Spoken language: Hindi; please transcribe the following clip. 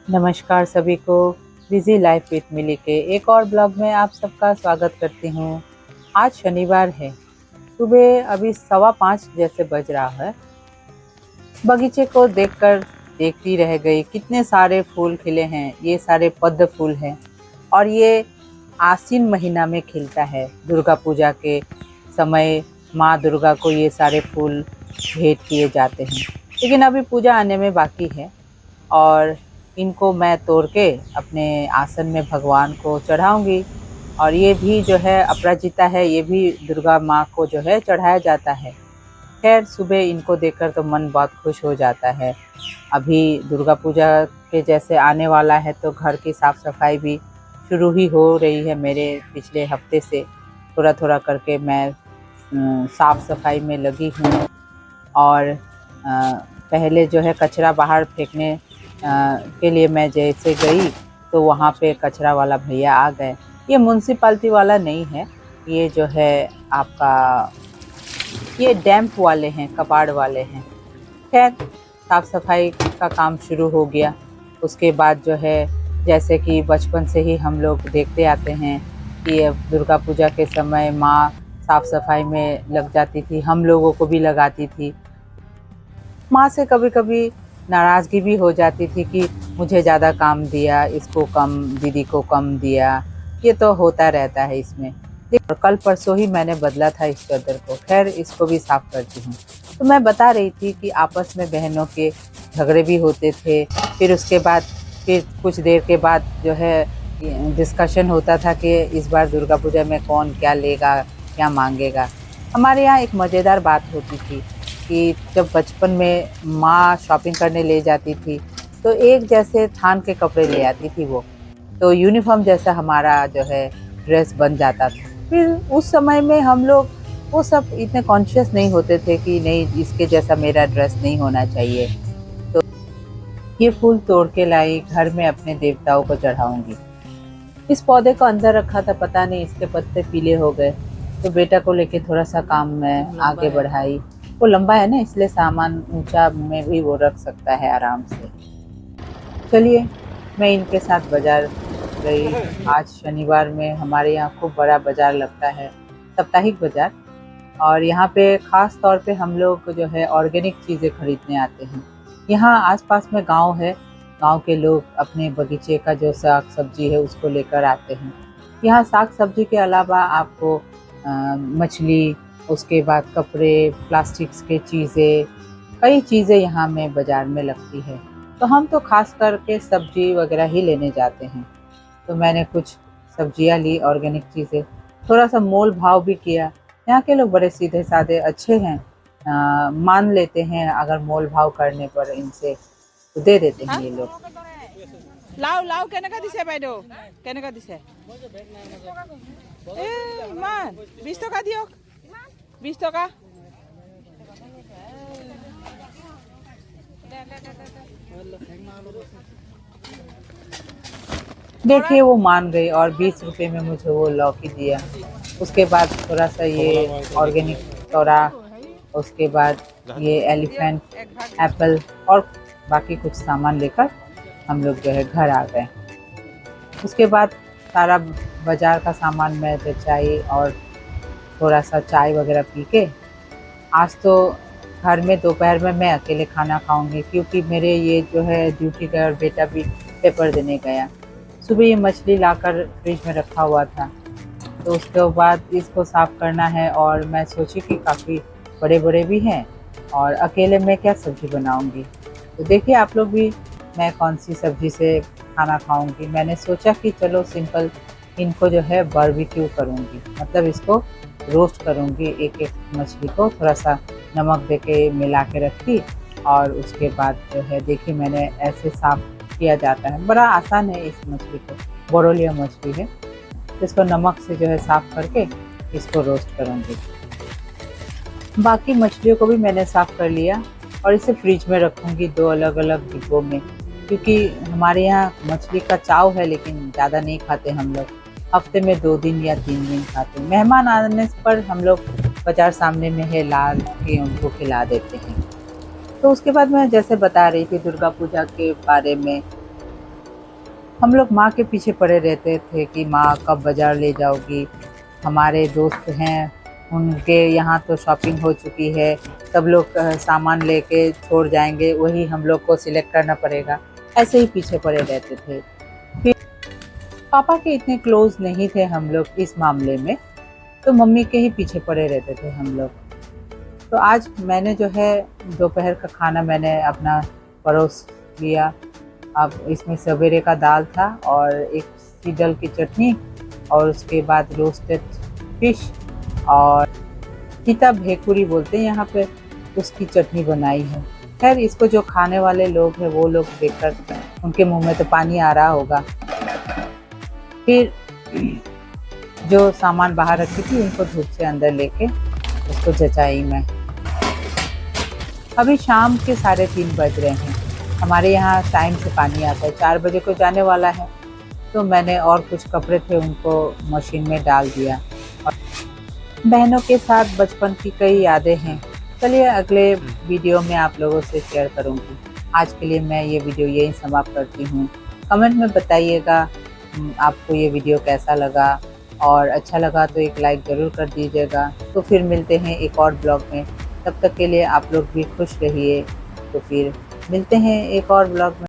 नमस्कार सभी को। बिजी लाइफ विथ मिली के एक और ब्लॉग में आप सबका स्वागत करती हूँ। आज शनिवार है, सुबह अभी 5:15 जैसे बज रहा है। बगीचे को देखकर देखती रह गई, कितने सारे फूल खिले हैं। ये सारे पद्म फूल हैं और ये आश्विन महीना में खिलता है। दुर्गा पूजा के समय माँ दुर्गा को ये सारे फूल भेंट किए जाते हैं, लेकिन अभी पूजा आने में बाकी है और इनको मैं तोड़ के अपने आसन में भगवान को चढ़ाऊंगी। और ये भी जो है अपराजिता है, ये भी दुर्गा माँ को जो है चढ़ाया जाता है। खैर, सुबह इनको देखकर तो मन बहुत खुश हो जाता है। अभी दुर्गा पूजा के जैसे आने वाला है तो घर की साफ़ सफाई भी शुरू ही हो रही है। मेरे पिछले हफ्ते से थोड़ा थोड़ा करके मैं साफ़ सफाई में लगी हूँ। और पहले जो है कचरा बाहर फेंकने के लिए मैं जैसे गई तो वहाँ पे कचरा वाला भैया आ गए। ये म्युनिसिपैलिटी वाला नहीं है, ये जो है आपका ये डैम्प वाले हैं, कबाड़ वाले हैं। खैर, साफ़ सफाई का काम शुरू हो गया। उसके बाद जो है जैसे कि बचपन से ही हम लोग देखते आते हैं कि अब दुर्गा पूजा के समय माँ साफ़ सफाई में लग जाती थी, हम लोगों को भी लगाती थी। माँ से कभी कभी नाराज़गी भी हो जाती थी कि मुझे ज़्यादा काम दिया, इसको कम, दीदी को कम दिया। ये तो होता रहता है इसमें। और कल परसों ही मैंने बदला था इस चादर को। खैर, इसको भी साफ़ करती हूँ। तो मैं बता रही थी कि आपस में बहनों के झगड़े भी होते थे। फिर उसके बाद फिर कुछ देर के बाद जो है डिस्कशन होता था कि इस बार दुर्गा पूजा में कौन क्या लेगा, क्या मांगेगा। हमारे यहाँ एक मज़ेदार बात होती थी कि जब बचपन में माँ शॉपिंग करने ले जाती थी तो एक जैसे थान के कपड़े ले आती थी वो, तो यूनिफॉर्म जैसा हमारा जो है ड्रेस बन जाता था। फिर उस समय में हम लोग वो सब इतने कॉन्शियस नहीं होते थे कि नहीं, इसके जैसा मेरा ड्रेस नहीं होना चाहिए। तो ये फूल तोड़ के लाई, घर में अपने देवताओं को चढ़ाऊंगी। इस पौधे को अंदर रखा था, पता नहीं इसके पत्ते पीले हो गए, तो बेटा को लेके थोड़ा सा काम में आगे बढ़ाई। वो लंबा है ना, इसलिए सामान ऊंचा में भी वो रख सकता है आराम से। चलिए, मैं इनके साथ बाजार गई। आज शनिवार में हमारे यहाँ खूब बड़ा बाजार लगता है, साप्ताहिक बाजार। और यहाँ पे ख़ास तौर पे हम लोग जो है ऑर्गेनिक चीज़ें खरीदने आते हैं। यहाँ आसपास में गांव है, गांव के लोग अपने बगीचे का जो साग सब्जी है उसको लेकर आते हैं। यहाँ साग सब्जी के अलावा आपको मछली, उसके बाद कपड़े, प्लास्टिक्स के चीज़ें, कई चीज़ें यहाँ में बाज़ार में लगती है। तो हम तो ख़ास करके सब्जी वगैरह ही लेने जाते हैं। तो मैंने कुछ सब्जियाँ ली, ऑर्गेनिक चीज़ें, थोड़ा सा मोल भाव भी किया। यहाँ के लोग बड़े सीधे साधे अच्छे हैं, मान लेते हैं अगर मोल भाव करने पर इनसे, तो दे देते हैं ये लोग। লাও লাও কেনেকা দিছে বাইদেউ, কেনেকা দিছে? ইমান 20 টকা দিয়ক, 20 টকা। देखिए, वो मान गई और 20 रुपए में मुझे वो लौकी दिया। उसके बाद थोड़ा सा ये ऑर्गेनिक तोड़ा, उसके बाद ये एलिफेंट एप्पल और बाकी कुछ सामान लेकर हम लोग जो है घर आ गए। उसके बाद सारा बाज़ार का सामान मैं बचाई और थोड़ा सा चाय वगैरह पी के, आज तो घर में दोपहर में मैं अकेले खाना खाऊंगी, क्योंकि मेरे ये जो है ड्यूटी का और बेटा भी पेपर देने गया। सुबह ये मछली लाकर फ्रिज में रखा हुआ था, तो उसके बाद इसको साफ़ करना है। और मैं सोची कि काफ़ी बड़े बड़े भी हैं और अकेले मैं क्या सब्ज़ी बनाऊंगी। तो देखिए आप लोग भी, मैं कौन सी सब्ज़ी से खाना खाऊंगी। मैंने सोचा कि चलो सिंपल इनको जो है बारबेक्यू करूंगी, मतलब इसको रोस्ट करूंगी। एक एक मछली को थोड़ा सा नमक दे के मिला के रखी और उसके बाद जो है देखिए मैंने ऐसे साफ़ किया जाता है, बड़ा आसान है। इस मछली को, बोरोलिया मछली है, इसको नमक से जो है साफ़ करके इसको रोस्ट करूँगी। बाकी मछलियों को भी मैंने साफ़ कर लिया और इसे फ्रिज में रखूँगी 2 अलग अलग डिब्बों में, क्योंकि हमारे यहाँ मछली का चाव है, लेकिन ज़्यादा नहीं खाते हम लोग। हफ्ते में 2 दिन या 3 दिन खाते हैं। मेहमान आने पर हम लोग बाज़ार सामने में है, ला के उनको खिला देते हैं। तो उसके बाद मैं जैसे बता रही थी दुर्गा पूजा के बारे में, हम लोग माँ के पीछे पड़े रहते थे कि माँ कब बाज़ार ले जाओगी। हमारे दोस्त हैं, उनके यहाँ तो शॉपिंग हो चुकी है, सब लोग सामान लेके छोड़ जाएंगे, वही हम लोग को सिलेक्ट करना पड़ेगा। ऐसे ही पीछे पड़े रहते थे। फिर पापा के इतने क्लोज नहीं थे हम लोग इस मामले में, तो मम्मी के ही पीछे पड़े रहते थे हम लोग। तो आज मैंने जो है दोपहर का खाना मैंने अपना परोस लिया। अब इसमें सवेरे का दाल था और एक सीडल की चटनी और उसके बाद रोस्टेड फिश और सीता भेकुरी बोलते हैं यहाँ पे, उसकी चटनी बनाई है। खैर इसको जो खाने वाले लोग हैं वो लोग देखकर उनके मुंह में तो पानी आ रहा होगा। फिर जो सामान बाहर रखी थी उनको धूप से अंदर लेके उसको जचाई मैं। अभी शाम के 3:30 बज रहे हैं। हमारे यहाँ टाइम से पानी आता है, 4 बजे को जाने वाला है। तो मैंने और कुछ कपड़े थे उनको मशीन में डाल दिया। और बहनों के साथ बचपन की कई यादें हैं, चलिए अगले वीडियो में आप लोगों से शेयर करूँगी। आज के लिए मैं ये वीडियो यहीं समाप्त करती हूँ। कमेंट में बताइएगा आपको ये वीडियो कैसा लगा, और अच्छा लगा तो एक लाइक ज़रूर कर दीजिएगा। तो फिर मिलते हैं एक और ब्लॉग में, तब तक के लिए आप लोग भी खुश रहिए। तो फिर मिलते हैं एक और ब्लॉग में।